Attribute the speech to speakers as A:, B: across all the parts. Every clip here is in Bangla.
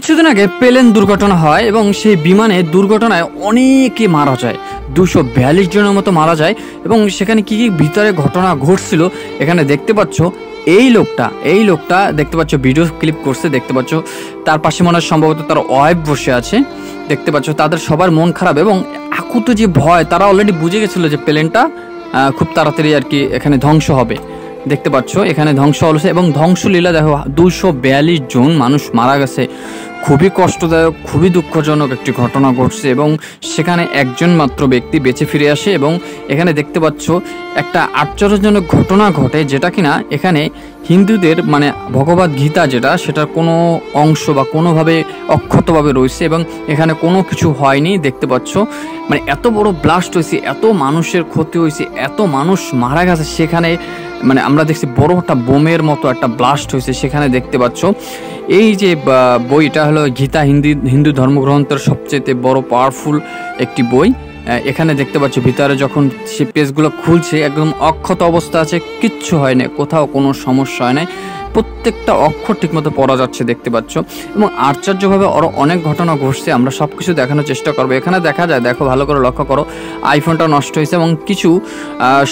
A: কিছুদিন আগে প্লেন দুর্ঘটনা হয় এবং সেই বিমানে দুর্ঘটনায় অনেকে মারা যায়। 242 জনের মতো মারা যায় এবং সেখানে কি কি ভিতরে ঘটনা ঘটছিল এখানে দেখতে পাচ্ছ। এই লোকটা দেখতে পাচ্ছ, ভিডিও ক্লিপ করছে দেখতে পাচ্ছ। তার পাশে মনে হয় সম্ভবত তার ওয়াইফ বসে আছে দেখতে পাচ্ছ। তাদের সবার মন খারাপ এবং আকুত যে ভয়, তারা অলরেডি বুঝে গেছিল যে প্লেনটা খুব তাড়াতাড়ি আর কি এখানে ধ্বংস হবে। দেখতে পাচ্ছ এখানে ধ্বংস হয়েছে এবং ধ্বংসলীলা দেখো, 242 জন মানুষ মারা গেছে। খুবই কষ্টদায়ক, খুবই দুঃখজনক একটি ঘটনা ঘটছে এবং সেখানে একজন মাত্র ব্যক্তি বেঁচে ফিরে আসে। এবং এখানে দেখতে পাচ্ছ একটা আশ্চর্যজনক ঘটনা ঘটে, যেটা কিনা এখানে হিন্দুদের মানে ভগবদ গীতা যেটা, সেটার কোনো অংশ বা কোনোভাবে অক্ষতভাবে রয়েছে এবং এখানে কোনো কিছু হয়নি। দেখতে পাচ্ছ মানে এত বড় ব্লাস্ট হয়েছে, এত মানুষের ক্ষতি হয়েছে, এত মানুষ মারা গেছে সেখানে। মানে আমরা দেখছি বড় একটা বোমের মতো একটা ব্লাস্ট হয়েছে সেখানে দেখতে পাচ্ছ। এই যে বইটা হলো গীতা, হিন্দু ধর্মগ্রন্থের সবচেয়ে বড় পাওয়ারফুল একটি বই। এখানে দেখতে পাচ্ছ ভিতরে যখন সে পেজগুলো খুলছে একদম অক্ষত অবস্থা আছে, কিচ্ছু হয় না, কোথাও কোনো সমস্যা হয় না, প্রত্যেকটা অক্ষর ঠিকমতো পড়া যাচ্ছে দেখতে পাচ্ছ। এবং আশ্চর্যভাবে আরও অনেক ঘটনা ঘটছে, আমরা সব কিছু দেখানোর চেষ্টা করবো। এখানে দেখা যায়, দেখো ভালো করে লক্ষ্য করো, আইফোনটা নষ্ট হয়েছে এবং কিছু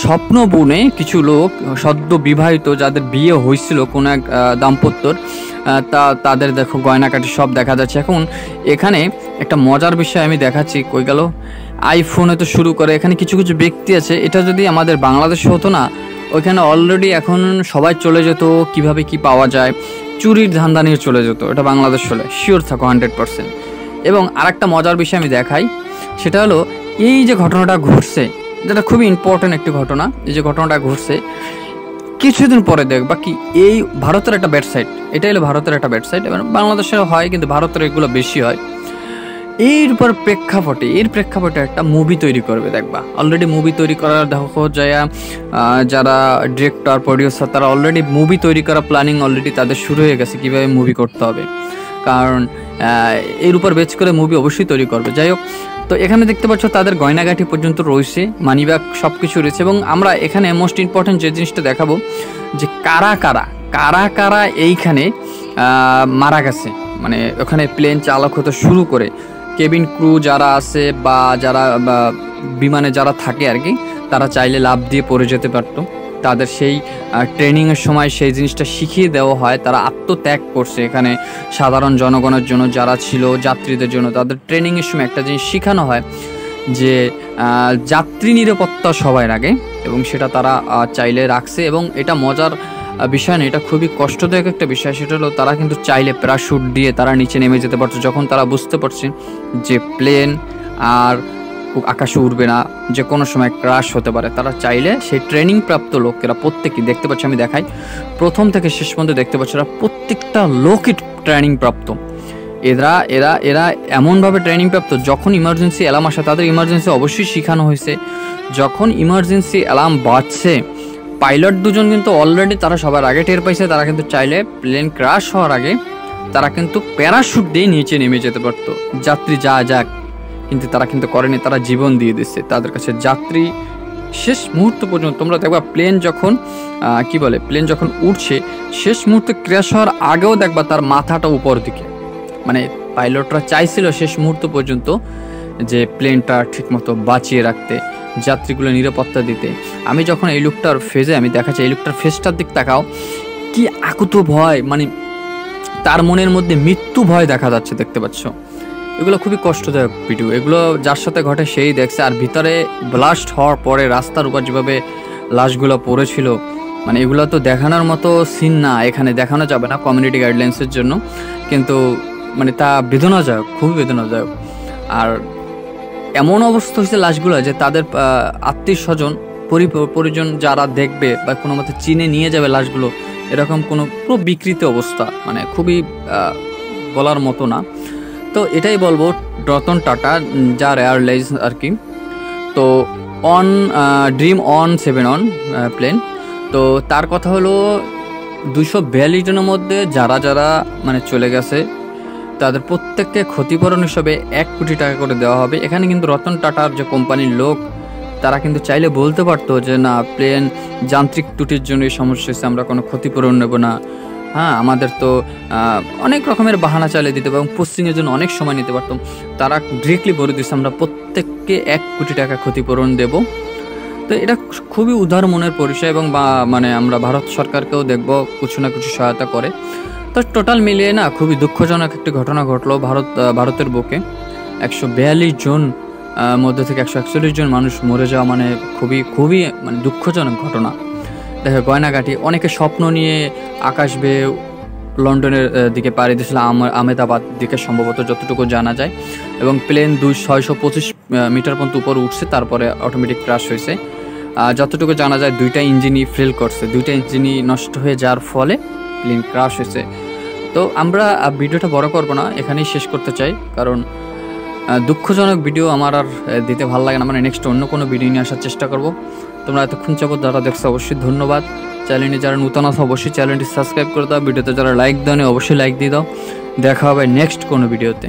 A: স্বপ্ন বুনে কিছু লোক সদ্য বিবাহিত যাদের বিয়ে হয়েছিল কোনো এক দাম্পত্যর, তাদের দেখো গয়নাকাটি সব দেখা যাচ্ছে। এখন এখানে একটা মজার বিষয় আমি দেখাচ্ছি, কই গেল আইফোনে তো শুরু করে এখানে কিছু কিছু ব্যক্তি আছে, এটা যদি আমাদের বাংলাদেশে হতো না, ওইখানে অলরেডি এখন সবাই চলে যেত, কিভাবে কি পাওয়া যায় চুরির ধান্দা নিয়ে চলে যেত। এটা বাংলাদেশ হলে শিওর থাকো 100%। এবং আরেকটা মজার বিষয় আমি দেখাই, সেটা হলো এই যে ঘটনাটা ঘটছে, যেটা খুবই ইম্পর্টেন্ট একটি ঘটনা। এই যে ঘটনাটা ঘটছে কিছুদিন পরে দেখবা কি, এই ভারতের একটা ওয়েবসাইট, এটা হলো ভারতের একটা ওয়েবসাইট, এবং বাংলাদেশেও হয় কিন্তু ভারতের এগুলো বেশি হয়। এর প্রেক্ষাপটে একটা মুভি তৈরি করবে দেখবা। অলরেডি মুভি তৈরি করার দেখো যায়, যারা ডিরেক্টর প্রডিউসার তারা অলরেডি মুভি তৈরি করা প্ল্যানিং অলরেডি তাদের শুরু হয়ে গেছে, কীভাবে মুভি করতে হবে, কারণ এর উপর বেচ করে মুভি অবশ্যই তৈরি করবে। যাই হোক, তো এখানে দেখতে পাচ্ছ তাদের গয়নাগাঠি পর্যন্ত রয়েছে, মানিব্যাগ সব কিছু রয়েছে। এবং আমরা এখানে মোস্ট ইম্পর্টেন্ট যে জিনিসটা দেখাবো, যে কারা কারা এইখানে মারা গেছে, মানে ওখানে প্লেন চালক হতে শুরু করে কেবিন ক্রু যারা আছে বা যারা বিমানে যারা থাকে আর কি, তারা চাইলে লাফ দিয়ে পড়ে যেতে পারতো। তাদের সেই ট্রেনিংয়ের সময় সেই জিনিসটা শিখিয়ে দেওয়া হয়, তারা আত্মত্যাগ করছে এখানে সাধারণ জনগণের জন্য, যারা ছিল যাত্রীদের জন্য। তাদের ট্রেনিংয়ের সময় একটা জিনিস শেখানো হয় যে যাত্রী নিরাপত্তা সবার আগে, এবং সেটা তারা চাইলে রাখছে। এবং এটা মজার বিষয় না, এটা খুবই কষ্টদায়ক একটা বিষয়। সেটা হলো তারা কিন্তু চাইলে প্যারাশুট দিয়ে তারা নিচে নেমে যেতে পারছে, যখন তারা বুঝতে পারছে যে প্লেন আর আকাশে উড়বে না, যে কোনো সময় ক্রাশ হতে পারে। তারা চাইলে সেই ট্রেনিং প্রাপ্ত লোকেরা প্রত্যেকেই দেখতে পাচ্ছে, আমি দেখাই প্রথম থেকে শেষ পর্যন্ত দেখতে পাচ্ছি, এরা প্রত্যেকটা লোকই ট্রেনিং প্রাপ্ত। এরা এরা এরা এমনভাবে ট্রেনিং প্রাপ্ত, যখন ইমার্জেন্সি অ্যালার্ম আসে তাদের ইমার্জেন্সি অবশ্যই শেখানো হয়েছে। যখন ইমার্জেন্সি অ্যালার্ম বাজছে, পাইলট দুজন কিন্তু অলরেডি তারা সবার আগে টের পাইছে, তারা কিন্তু চাইলে প্লেন ক্রাশ হওয়ার আগে তারা কিন্তু প্যারাশুট দিয়ে নিচে নেমে যেতে পারতো, যাত্রী যা যাক, কিন্তু তারা কিন্তু করেনি, তারা জীবন দিয়ে দিচ্ছে তাদের কাছে। যাত্রী শেষ মুহূর্ত পর্যন্ত তোমরা দেখবা প্লেন যখন প্লেন যখন উঠছে, শেষ মুহূর্তে ক্র্যাশ হওয়ার আগেও দেখবা তার মাথাটা উপর দিকে, মানে পাইলটরা চাইছিল শেষ মুহূর্ত পর্যন্ত যে প্লেনটা ঠিকমতো বাঁচিয়ে রাখতে, যাত্রীগুলো নিরাপত্তা দিতে। আমি যখন এই লোকটার ফেজে আমি দেখাচ্ছি, এই লোকটার ফেসটার দিক তাকাও, কি আকুত ভয়, মানে তার মনের মধ্যে মৃত্যু ভয় দেখা যাচ্ছে দেখতে পাচ্ছ। এগুলো খুবই কষ্টদায়ক ভিডিও, এগুলো যার সাথে ঘটে সেই দেখছে। আর ভিতরে ব্লাস্ট হওয়ার পরে রাস্তার উপর যেভাবে লাশগুলো পড়েছিল, মানে এগুলো তো দেখানোর মতো সিন না, এখানে দেখানো যাবে না কমিউনিটি গাইডলাইন্সের জন্য, কিন্তু মানে তা বেদনাদায়ক, খুবই বেদনাদায়ক। আর এমন অবস্থা হয়েছে লাশগুলো যে তাদের আত্মীয় স্বজন পরিজন যারা দেখবে বা কোনো মতে চিনে নিয়ে যাবে লাশগুলো, এরকম কোনো পুরো বিকৃত অবস্থা, মানে খুবই বলার মতো না। তো এটাই বলবো, রতন টাটা যার এয়ারলাইন্স আর কি, তো ড্রিম অন 7 অন প্লেন, তো তার কথা হলো 242 জনের মধ্যে যারা যারা মানে চলে গেছে তাদের প্রত্যেককে ক্ষতিপূরণ হিসেবে 1 কোটি টাকা করে দেওয়া হবে। এখানে কিন্তু রতন টাটার যে কোম্পানির লোক, তারা কিন্তু চাইলে বলতে পারতো যে না, প্লেন যান্ত্রিক ত্রুটির জন্য এই সমস্যা হচ্ছে, আমরা কোনো ক্ষতিপূরণ নেব না, হ্যাঁ, আমাদের তো অনেক রকমের বাহানা চালিয়ে দিত এবং পোস্টিংয়ের জন্য অনেক সময় নিতে পারতাম। তারা ডিরেক্টলি বলে দিচ্ছে আমরা প্রত্যেককে ১ কোটি টাকা ক্ষতিপূরণ দেব। তো এটা খুবই উদার মনের পরিচয় এবং মানে আমরা ভারত সরকারকেও দেখব কিছু না কিছু সহায়তা করে। তো টোটাল মিলিয়ে না খুবই দুঃখজনক একটি ঘটনা ঘটলো ভারতের বুকে। ১৪২ জন মধ্যে থেকে ১৪১ জন মানুষ মরে যাওয়া মানে খুবই মানে দুঃখজনক ঘটনা। দেখো গয়নাগাটি অনেকে স্বপ্ন নিয়ে আকাশ বেয়ে লন্ডনের দিকে পাড়ি দিয়েছিল, আহমেদাবাদ দিকে সম্ভবত যতটুকু জানা যায়, এবং প্লেন ৬২৫ মিটার পর্যন্ত উপরে উঠছে, তারপরে অটোমেটিক ক্র্যাশ হয়েছে। যতটুকু জানা যায় ২টা ইঞ্জিনই ফেল করছে, ২টা ইঞ্জিনই নষ্ট হয়ে যাওয়ার ফলে প্লেন ক্র্যাশ হয়েছে। তো আমরা ভিডিওটা বড় করব না, এখানেই শেষ করতে চাই, কারণ দুঃখজনক ভিডিও আমার আর দিতে ভালো লাগে না। মানে নেক্সট অন্য কোনো ভিডিও নিয়ে আসার চেষ্টা করব। তোমরা এতক্ষণ যাবত যারা দেখছো অবশ্যই ধন্যবাদ। চ্যানেলটি যারা নতুন আছে অবশ্যই চ্যানেলটি সাবস্ক্রাইব করে দাও। ভিডিওতে যারা লাইক দাও অবশ্যই লাইক দিয়ে দাও। দেখা হবে নেক্সট কোনো ভিডিওতে।